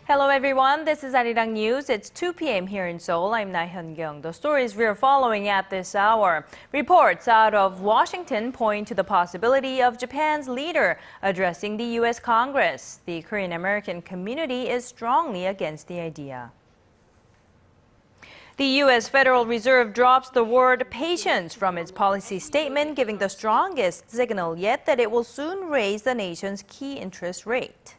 Hello everyone, this is ARIRANG News. It's 2 p.m. here in Seoul. I'm Laah Hyun-kyung. The stories we're following at this hour. Reports out of Washington point to the possibility of Japan's leader addressing the U.S. Congress. The Korean American community is strongly against the idea. The U.S. Federal Reserve drops the word patience from its policy statement, giving the strongest signal yet that it will soon raise the nation's key interest rate.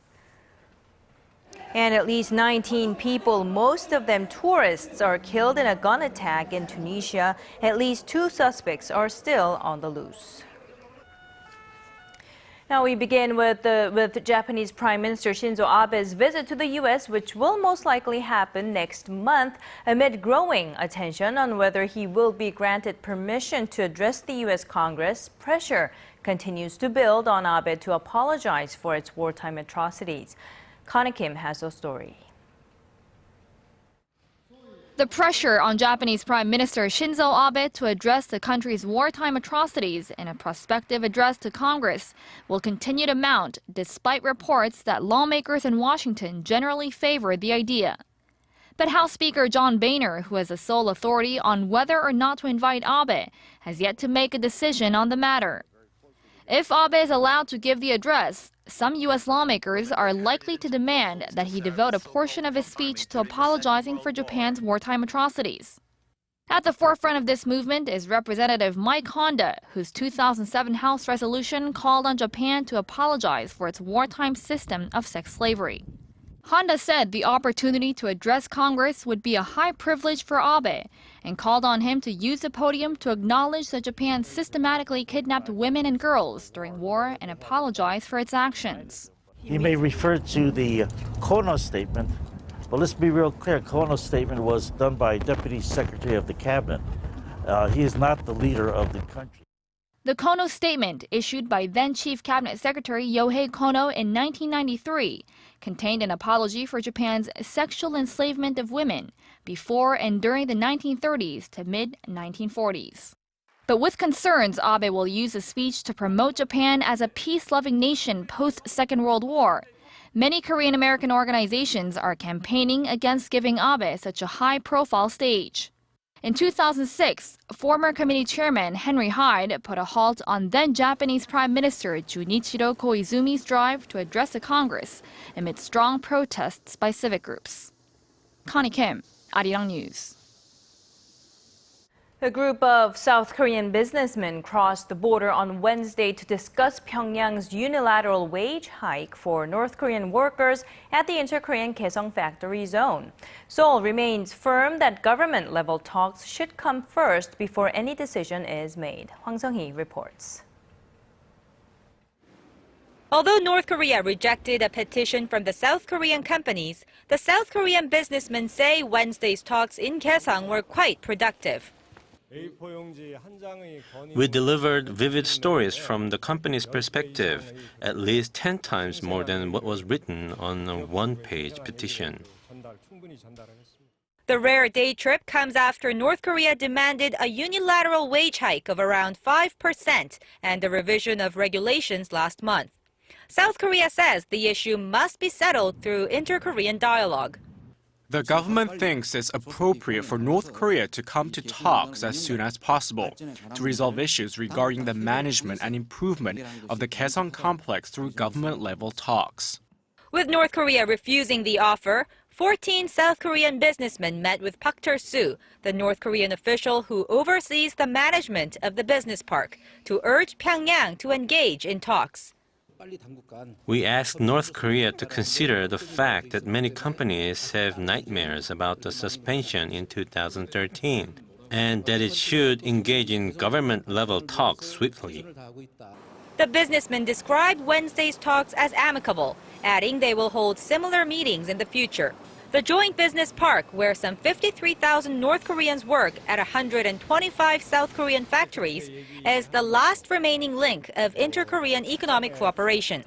And at least 19 people, most of them tourists, are killed in a gun attack in Tunisia. At least 2 suspects are still on the loose. Now we begin with Japanese Prime Minister Shinzo Abe's visit to the U.S., which will most likely happen next month, amid growing attention on whether he will be granted permission to address the U.S. Congress. Pressure continues to build on Abe to apologize for its wartime atrocities. Kim has the story. The pressure on Japanese Prime Minister Shinzo Abe to address the country's wartime atrocities in a prospective address to Congress will continue to mount, despite reports that lawmakers in Washington generally favor the idea. But House Speaker John Boehner, who has the sole authority on whether or not to invite Abe, has yet to make a decision on the matter. If Abe is allowed to give the address, some U.S. lawmakers are likely to demand that he devote a portion of his speech to apologizing for Japan's wartime atrocities. At the forefront of this movement is Representative Mike Honda, whose 2007 House resolution called on Japan to apologize for its wartime system of sex slavery. Honda said the opportunity to address Congress would be a high privilege for Abe and called on him to use the podium to acknowledge that Japan systematically kidnapped women and girls during war and apologize for its actions. He may refer to the Kono statement, but let's be real clear. Kono's statement was done by Deputy Secretary of the Cabinet. He is not the leader of the country. The Kono statement, issued by then-Chief Cabinet Secretary Yohei Kono in 1993, contained an apology for Japan's sexual enslavement of women before and during the 1930s to mid-1940s. But with concerns Abe will use the speech to promote Japan as a peace-loving nation post-Second World War, many Korean American organizations are campaigning against giving Abe such a high-profile stage. In 2006, former committee chairman Henry Hyde put a halt on then-Japanese Prime Minister Junichiro Koizumi's drive to address the Congress amid strong protests by civic groups. Kim, ARIRANG News. A group of South Korean businessmen crossed the border on Wednesday to discuss Pyongyang's unilateral wage hike for North Korean workers at the Inter-Korean Kaesong factory zone. Seoul remains firm that government-level talks should come first before any decision is made. Hwang Sung-hee reports. Although North Korea rejected a petition from the South Korean companies, the South Korean businessmen say Wednesday's talks in Kaesong were quite productive. We delivered vivid stories from the company's perspective, at least 10 times more than what was written on a one-page petition. The rare day trip comes after North Korea demanded a unilateral wage hike of around 5% and a revision of regulations last month. South Korea says the issue must be settled through inter-Korean dialogue. The government thinks it's appropriate for North Korea to come to talks as soon as possible to resolve issues regarding the management and improvement of the Kaesong complex through government-level talks. With North Korea refusing the offer, 14 South Korean businessmen met with Park Chul-soo, the North Korean official who oversees the management of the business park, to urge Pyongyang to engage in talks. We asked North Korea to consider the fact that many companies have nightmares about the suspension in 2013, and that it should engage in government-level talks swiftly. The businessmen described Wednesday's talks as amicable, adding they will hold similar meetings in the future. The joint business park, where some 53,000 North Koreans work at 125 South Korean factories, is the last remaining link of inter-Korean economic cooperation.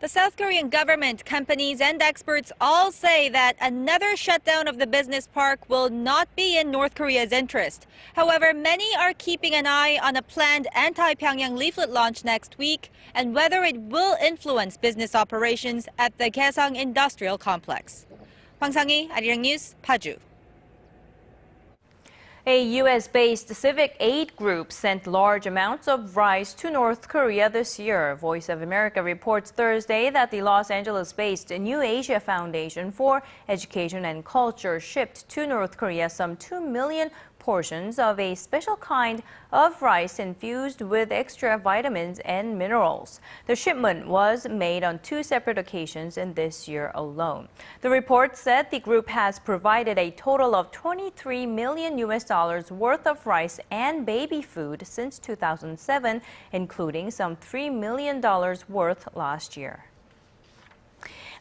The South Korean government, companies, and experts all say that another shutdown of the business park will not be in North Korea's interest. However, many are keeping an eye on a planned anti-Pyongyang leaflet launch next week and whether it will influence business operations at the Kaesong Industrial Complex. 황상희, 아리랑 뉴스, 파주. A U.S.-based civic aid group sent large amounts of rice to North Korea this year. Voice of America reports Thursday that the Los Angeles-based New Asia Foundation for Education and Culture shipped to North Korea some 2 million portions of a special kind of rice infused with extra vitamins and minerals. The shipment was made on 2 separate occasions in this year alone. The report said the group has provided a total of $23 million worth of rice and baby food since 2007, including some $3 million worth last year.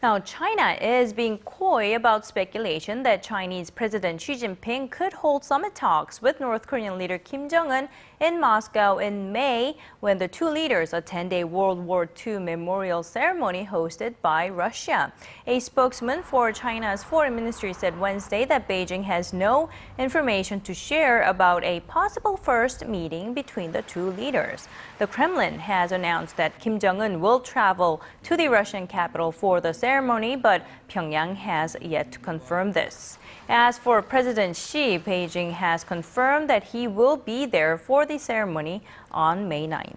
Now, China is being coy about speculation that Chinese President Xi Jinping could hold summit talks with North Korean leader Kim Jong-un in Moscow in May when the two leaders attend a World War II memorial ceremony hosted by Russia. A spokesman for China's foreign ministry said Wednesday that Beijing has no information to share about a possible first meeting between the two leaders. The Kremlin has announced that Kim Jong-un will travel to the Russian capital for the ceremony, but Pyongyang has yet to confirm this. As for President Xi, Beijing has confirmed that he will be there for the ceremony on May 9th.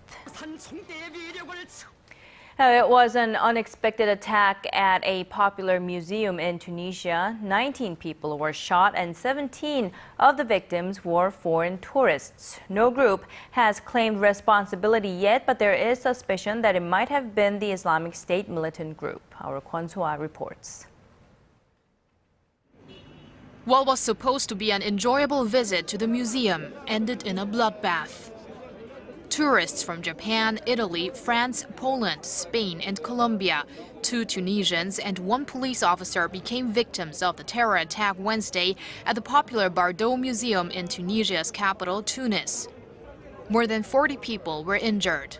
Now, it was an unexpected attack at a popular museum in Tunisia. 19 people were shot and 17 of the victims were foreign tourists. No group has claimed responsibility yet, but there is suspicion that it might have been the Islamic State militant group. Our Kwon So-ah reports. What was supposed to be an enjoyable visit to the museum ended in a bloodbath. Tourists from Japan, Italy, France, Poland, Spain, and Colombia, 2 Tunisians and 1 police officer became victims of the terror attack Wednesday at the popular Bardo Museum in Tunisia's capital, Tunis. More than 40 people were injured.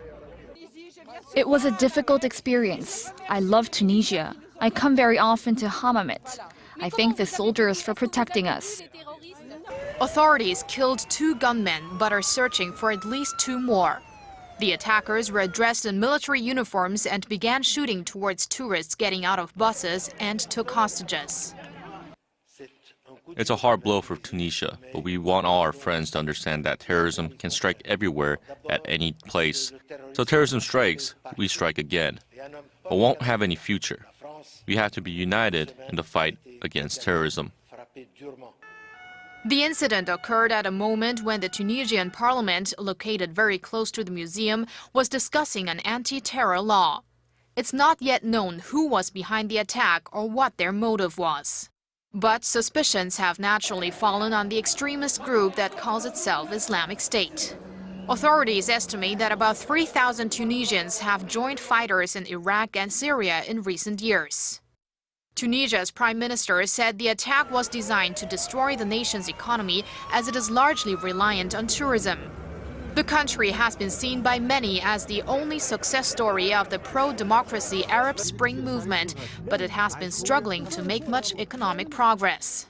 It was a difficult experience. I love Tunisia. I come very often to Hammamet. I thank the soldiers for protecting us. Authorities killed 2 gunmen but are searching for at least 2 more. The attackers were dressed in military uniforms and began shooting towards tourists getting out of buses and took hostages. It's a hard blow for Tunisia, but we want all our friends to understand that terrorism can strike everywhere at any place. So terrorism strikes, we strike again, but won't have any future. We have to be united in the fight against terrorism. The incident occurred at a moment when the Tunisian parliament, located very close to the museum, was discussing an anti-terror law. It's not yet known who was behind the attack or what their motive was. But suspicions have naturally fallen on the extremist group that calls itself Islamic State. Authorities estimate that about 3,000 Tunisians have joined fighters in Iraq and Syria in recent years. Tunisia's prime minister said the attack was designed to destroy the nation's economy as it is largely reliant on tourism. The country has been seen by many as the only success story of the pro-democracy Arab Spring movement, but it has been struggling to make much economic progress.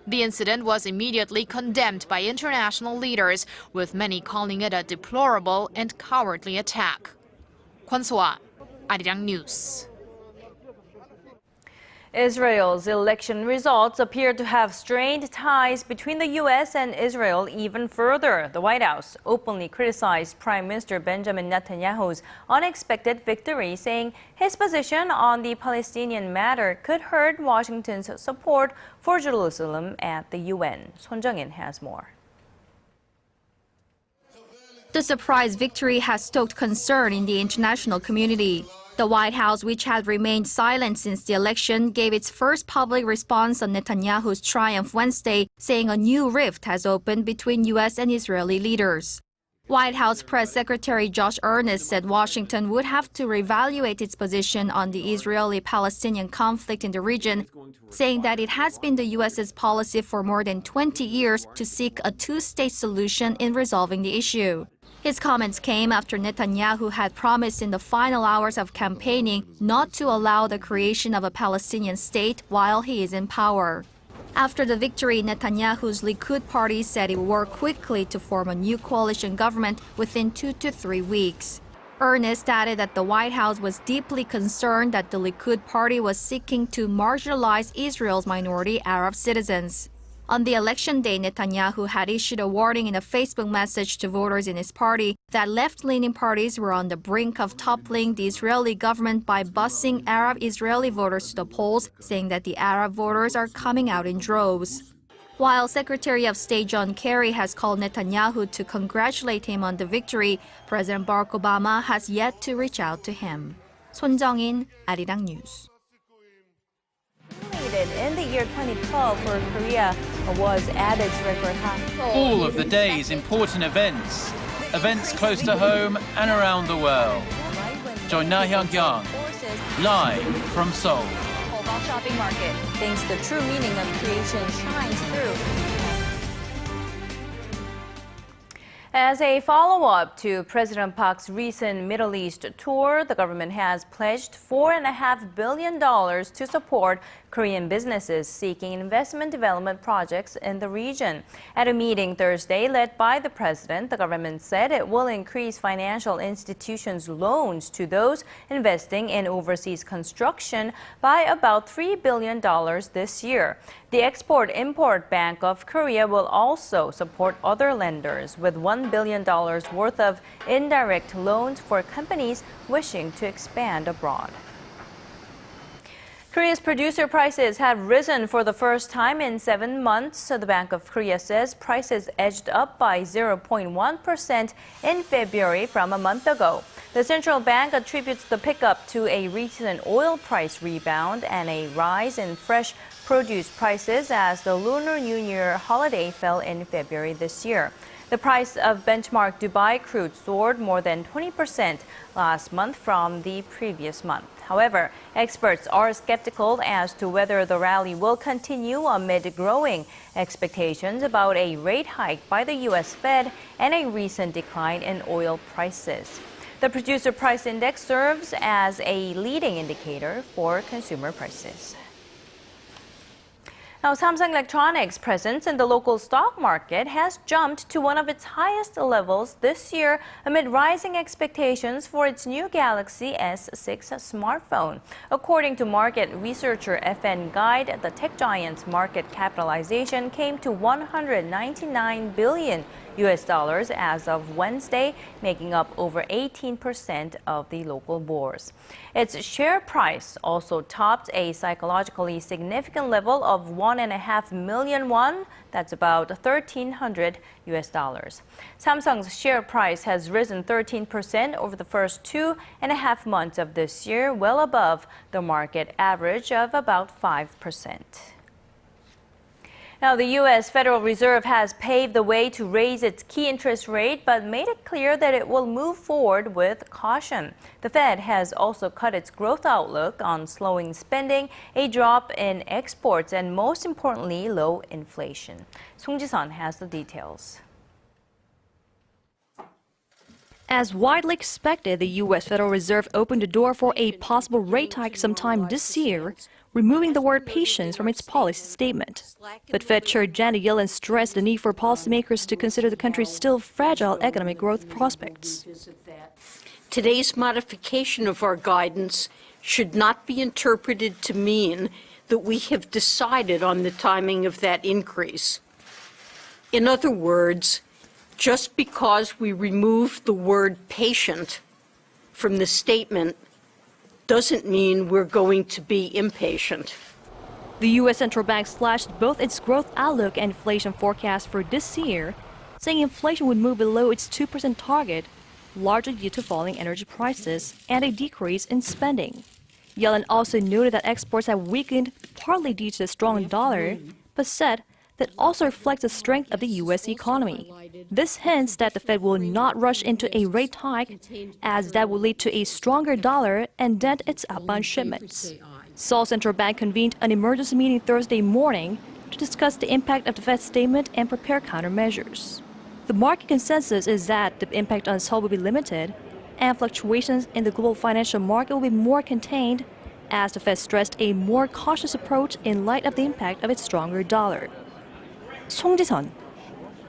The incident was immediately condemned by international leaders, with many calling it a deplorable and cowardly attack. Kwon So-ah, ARIRANG News. Israel's election results appear to have strained ties between the U.S. and Israel even further. The White House openly criticized Prime Minister Benjamin Netanyahu's unexpected victory, saying his position on the Palestinian matter could hurt Washington's support for Jerusalem at the UN. Son Jung-in has more. The surprise victory has stoked concern in the international community. The White House, which had remained silent since the election, gave its first public response on Netanyahu's triumph Wednesday, saying a new rift has opened between U.S. and Israeli leaders. White House Press Secretary Josh Earnest said Washington would have to reevaluate its position on the Israeli-Palestinian conflict in the region, saying that it has been the U.S.'s policy for more than 20 years to seek a two-state solution in resolving the issue. His comments came after Netanyahu had promised in the final hours of campaigning not to allow the creation of a Palestinian state while he is in power. After the victory, Netanyahu's Likud party said it would work quickly to form a new coalition government within 2 to 3 weeks. Ernest added that the White House was deeply concerned that the Likud party was seeking to marginalize Israel's minority Arab citizens. On the election day, Netanyahu had issued a warning in a Facebook message to voters in his party that left-leaning parties were on the brink of toppling the Israeli government by busing Arab Israeli voters to the polls, saying that the Arab voters are coming out in droves. While Secretary of State John Kerry has called Netanyahu to congratulate him on the victory, President Barack Obama has yet to reach out to him. 손정인, ARIRANG News. In the year 2012 for Korea was at its record high. All of the day's important events close to home and around the world. Join Laah Hyun-kyung live from Seoul. Shopping market thinks the true meaning of creation shines through. As a follow-up to President Park's recent Middle East tour, the government has pledged $4.5 billion to support Korean businesses seeking investment development projects in the region. At a meeting Thursday led by the president, the government said it will increase financial institutions' loans to those investing in overseas construction by about $3 billion this year. The Export-Import Bank of Korea will also support other lenders with $1 billion worth of indirect loans for companies wishing to expand abroad. Korea's producer prices have risen for the first time in 7 months. So the Bank of Korea says prices edged up by 0.1% in February from a month ago. The central bank attributes the pickup to a recent oil price rebound and a rise in fresh produce prices as the Lunar New Year holiday fell in February this year. The price of benchmark Dubai crude soared more than 20% last month from the previous month. However, experts are skeptical as to whether the rally will continue amid growing expectations about a rate hike by the U.S. Fed and a recent decline in oil prices. The producer price index serves as a leading indicator for consumer prices. Now, Samsung Electronics' presence in the local stock market has jumped to one of its highest levels this year amid rising expectations for its new Galaxy S6 smartphone. According to market researcher FN Guide, the tech giant's market capitalization came to $199 billion as of Wednesday, making up over 18% of the local bourse. Its share price also topped a psychologically significant level of 1.5 million won, that's about $1,300. Samsung's share price has risen 13% over the first 2.5 months of this year, well above the market average of about 5%. Now, the U.S. Federal Reserve has paved the way to raise its key interest rate, but made it clear that it will move forward with caution. The Fed has also cut its growth outlook on slowing spending, a drop in exports, and most importantly, low inflation. Song Ji-sun has the details. As widely expected, the U.S. Federal Reserve opened the door for a possible rate hike sometime this year, removing the word patience from its policy statement. But Fed Chair Janet Yellen stressed the need for policymakers to consider the country's still fragile economic growth prospects. Today's modification of our guidance should not be interpreted to mean that we have decided on the timing of that increase. In other words, just because we removed the word patient from the statement doesn't mean we're going to be impatient. The U.S. Central Bank slashed both its growth outlook and inflation forecast for this year, saying inflation would move below its 2% target, largely due to falling energy prices and a decrease in spending. Yellen also noted that exports have weakened partly due to the strong dollar, but said that also reflects the strength of the U.S. economy. This hints that the Fed will not rush into a rate hike, as that will lead to a stronger dollar and dent its outbound shipments. Seoul Central Bank convened an emergency meeting Thursday morning to discuss the impact of the Fed's statement and prepare countermeasures. The market consensus is that the impact on Seoul will be limited, and fluctuations in the global financial market will be more contained, as the Fed stressed a more cautious approach in light of the impact of its stronger dollar. Song Ji-sun,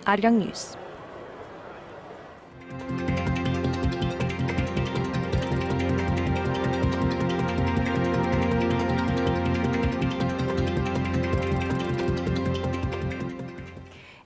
ARIRANG News.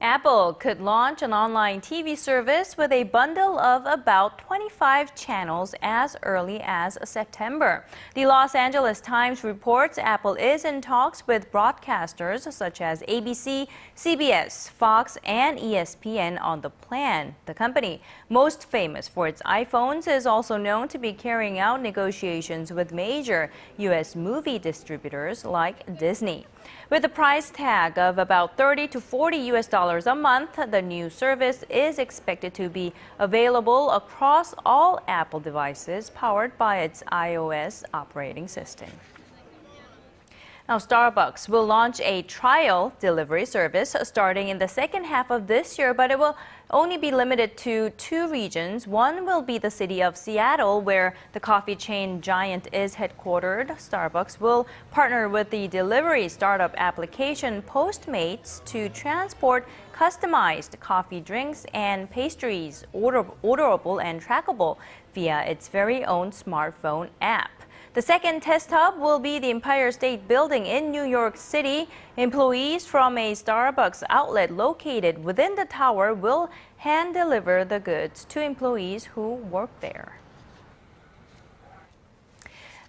Apple could launch an online TV service with a bundle of about 25 channels as early as September. The Los Angeles Times reports Apple is in talks with broadcasters such as ABC, CBS, Fox, and ESPN on the plan. The company, most famous for its iPhones, is also known to be carrying out negotiations with major U.S. movie distributors like Disney. With a price tag of about $30 to $40 a month, the new service is expected to be available across all Apple devices powered by its iOS operating system. Now, Starbucks will launch a trial delivery service starting in the second half of this year, but it will only be limited to 2 regions. One will be the city of Seattle, where the coffee chain giant is headquartered. Starbucks will partner with the delivery startup application Postmates to transport customized coffee drinks and pastries, orderable and trackable via its very own smartphone app. The second test hub will be the Empire State Building in New York City. Employees from a Starbucks outlet located within the tower will hand deliver the goods to employees who work there.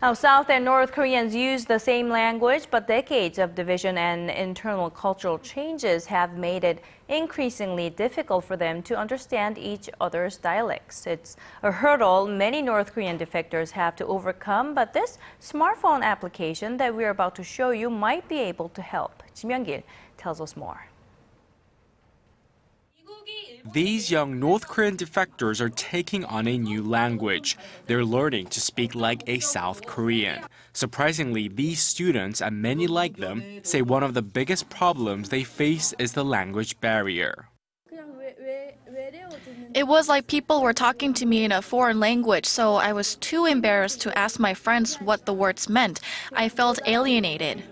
Now, South and North Koreans use the same language, but decades of division and internal cultural changes have made it increasingly difficult for them to understand each other's dialects. It's a hurdle many North Korean defectors have to overcome, but this smartphone application that we're about to show you might be able to help. Kim Young-gil tells us more. These young North Korean defectors are taking on a new language. They're learning to speak like a South Korean. Surprisingly, these students and many like them say one of the biggest problems they face is the language barrier. It was like people were talking to me in a foreign language, so I was too embarrassed to ask my friends what the words meant. I felt alienated.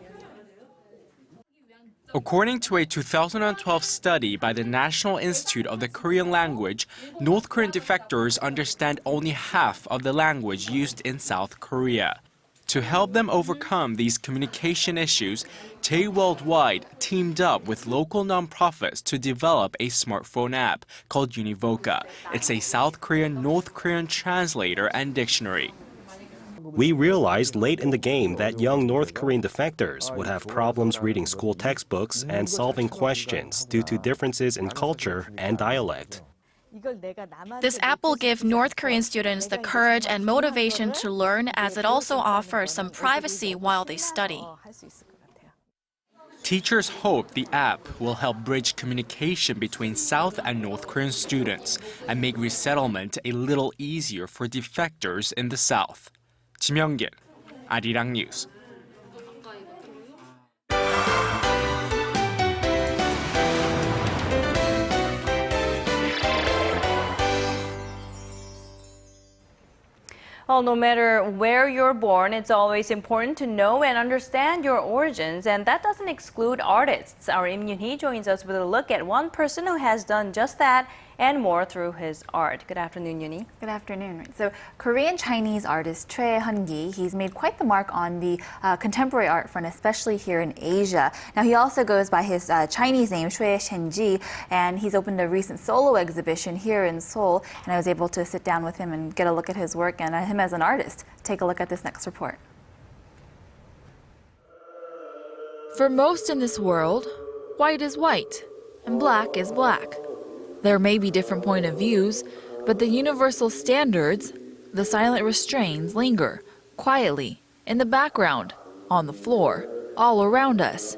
According to a 2012 study by the National Institute of the Korean Language, North Korean defectors understand only half of the language used in South Korea. To help them overcome these communication issues, Tay Worldwide teamed up with local nonprofits to develop a smartphone app called Univoca. It's a South Korean, North Korean translator and dictionary. We realized late in the game that young North Korean defectors would have problems reading school textbooks and solving questions due to differences in culture and dialect. This app will give North Korean students the courage and motivation to learn, as it also offers some privacy while they study. Teachers hope the app will help bridge communication between South and North Korean students and make resettlement a little easier for defectors in the South. Kim Young-gil, ARIRANG News. Well, no matter where you're born, it's always important to know and understand your origins, and that doesn't exclude artists. Our Im Yoon-hee joins us with a look at one person who has done just that and more through his art. Good afternoon, Yoon-hee. Good afternoon. So, Korean-Chinese artist Laah Hyun-kyung, he's made quite the mark on the contemporary art front, especially here in Asia. Now, he also goes by his Chinese name, Shui Shenji, and he's opened a recent solo exhibition here in Seoul, and I was able to sit down with him and get a look at his work and him as an artist. Take a look at this next report. For most in this world, white is white and black is black. There may be different point of views, but the universal standards, the silent restraints linger quietly in the background, on the floor, all around us.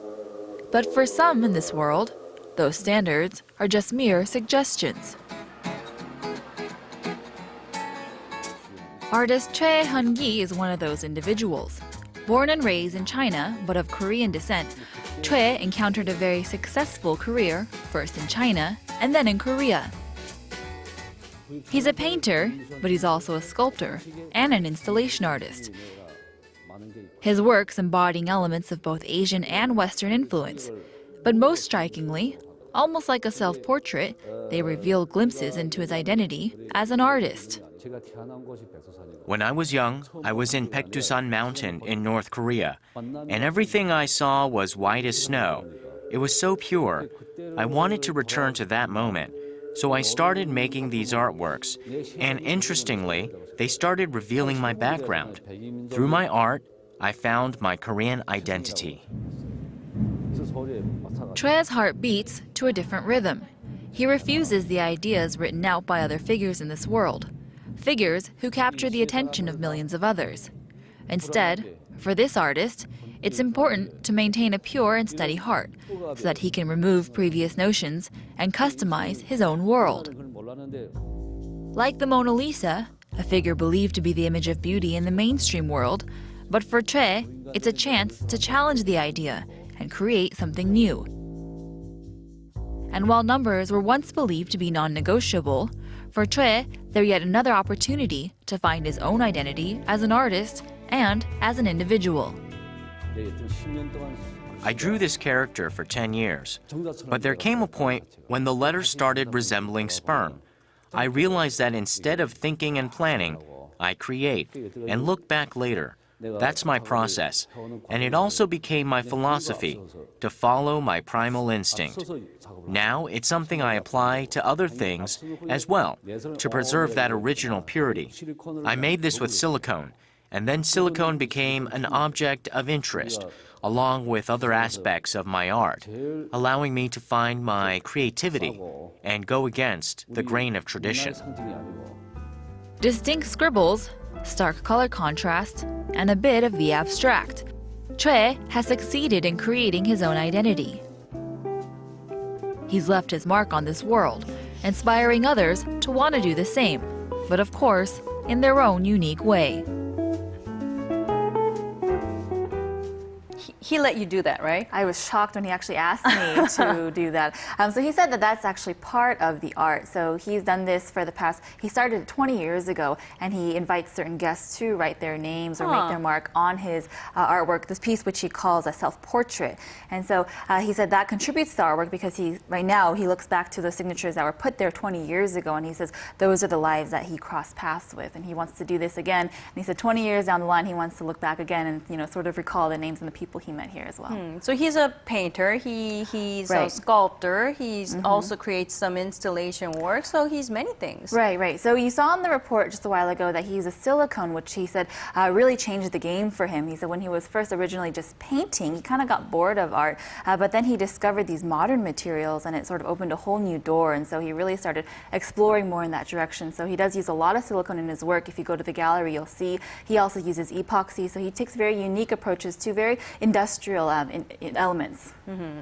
But for some in this world, those standards are just mere suggestions. Artist Laah Hyun-kyung is one of those individuals. Born and raised in China, but of Korean descent, Choi encountered a very successful career, first in China and then in Korea. He's a painter, but he's also a sculptor and an installation artist. His works embodying elements of both Asian and Western influence, but most strikingly, almost like a self-portrait, they reveal glimpses into his identity as an artist. When I was young, I was in Paektusan Mountain in North Korea, and everything I saw was white as snow. It was so pure. I wanted to return to that moment. So I started making these artworks. And interestingly, they started revealing my background. Through my art, I found my Korean identity. Choe's heart beats to a different rhythm. He refuses the ideas written out by other figures in this world, figures who capture the attention of millions of others. Instead, for this artist, it's important to maintain a pure and steady heart so that he can remove previous notions and customize his own world. Like the Mona Lisa, a figure believed to be the image of beauty in the mainstream world, but for Choe, it's a chance to challenge the idea and create something new. And while numbers were once believed to be non-negotiable, for Choe, they're yet another opportunity to find his own identity as an artist and as an individual. I drew this character for 10 years, but there came a point when the letters started resembling sperm. I realized that instead of thinking and planning, I create and look back later. That's my process, and it also became my philosophy, to follow my primal instinct. Now it's something I apply to other things as well, to preserve that original purity. I made this with silicone, and then silicone became an object of interest, along with other aspects of my art, allowing me to find my creativity and go against the grain of tradition. Distinct scribbles, stark color contrast, and a bit of the abstract. Choe has succeeded in creating his own identity. He's left his mark on this world, inspiring others to want to do the same, but of course, in their own unique way. He let you do that, right? I was shocked when he actually asked me to do that. So he said that that's actually part of the art. So he's done this for the past, he started 20 years ago, and he invites certain guests to write their names or make their mark on his artwork, this piece which he calls a self-portrait. And so he said that contributes to the artwork because right now he looks back to those signatures that were put there 20 years ago, and he says those are the lives that he crossed paths with, and he wants to do this again. And he said 20 years down the line he wants to look back again and sort of recall the names and the people he met here as well. So he's a painter, he's a sculptor, he's also creates some installation work, so he's many things. Right. So you saw in the report just a while ago that he used a silicone, which he said really changed the game for him. He said when he was first originally just painting, he kind of got bored of art, but then he discovered these modern materials and it sort of opened a whole new door, and so he really started exploring more in that direction. So he does use a lot of silicone in his work. If you go to the gallery, you'll see he also uses epoxy, so he takes very unique approaches to very industrial elements.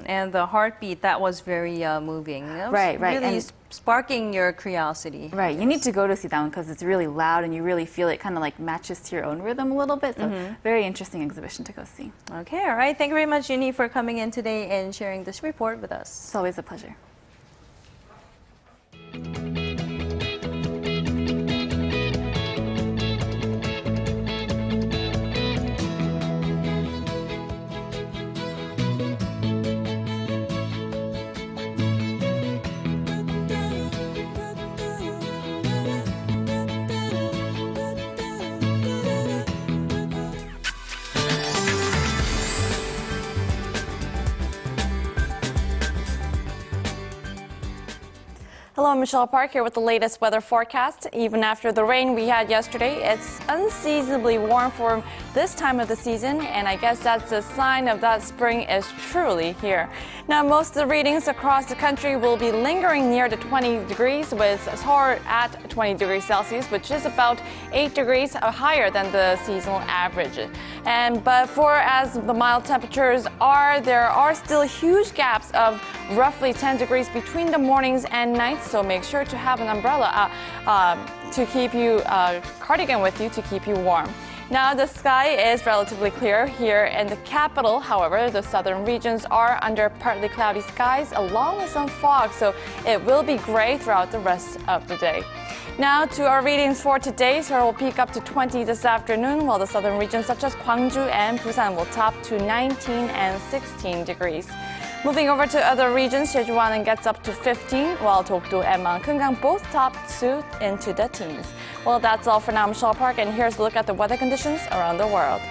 And the heartbeat, that was very moving. Right. Really and sparking your curiosity. Right, you need to go to see that one because it's really loud and you really feel it kind of like matches to your own rhythm a little bit. So very interesting exhibition to go see. Okay, all right. Thank you very much, Uni, for coming in today and sharing this report with us. It's always a pleasure. Hello, I'm Michelle Park here with the latest weather forecast. Even after the rain we had yesterday, it's unseasonably warm for this time of the season, and I guess that's a sign of that spring is truly here. Now, most of the readings across the country will be lingering near the 20 degrees, with Seoul at 20 degrees Celsius, which is about 8 degrees higher than the seasonal average. But for as the mild temperatures are, there are still huge gaps of roughly 10 degrees between the mornings and nights. So make sure to have an umbrella to keep you, cardigan with you to keep you warm. Now the sky is relatively clear here in the capital. However, the southern regions are under partly cloudy skies along with some fog, so it will be gray throughout the rest of the day. Now to our readings for today. Seoul will peak up to 20 this afternoon, while the southern regions such as Gwangju and Busan will top to 19 and 16 degrees. Moving over to other regions, Jeju-Wan은 gets up to 15, while Dokdo and Mangkeungang both top to into the teens. Well, that's all for now. I'm Michelle Park, and here's a look at the weather conditions around the world.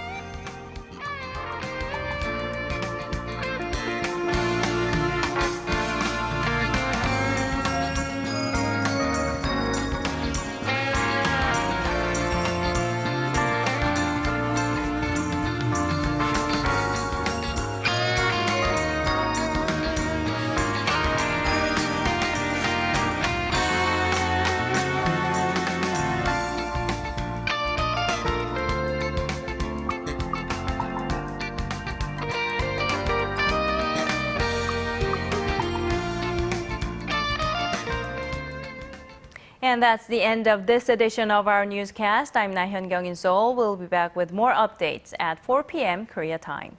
And that's the end of this edition of our newscast. I'm Laah Hyun-kyung in Seoul. We'll be back with more updates at 4 p.m. Korea time.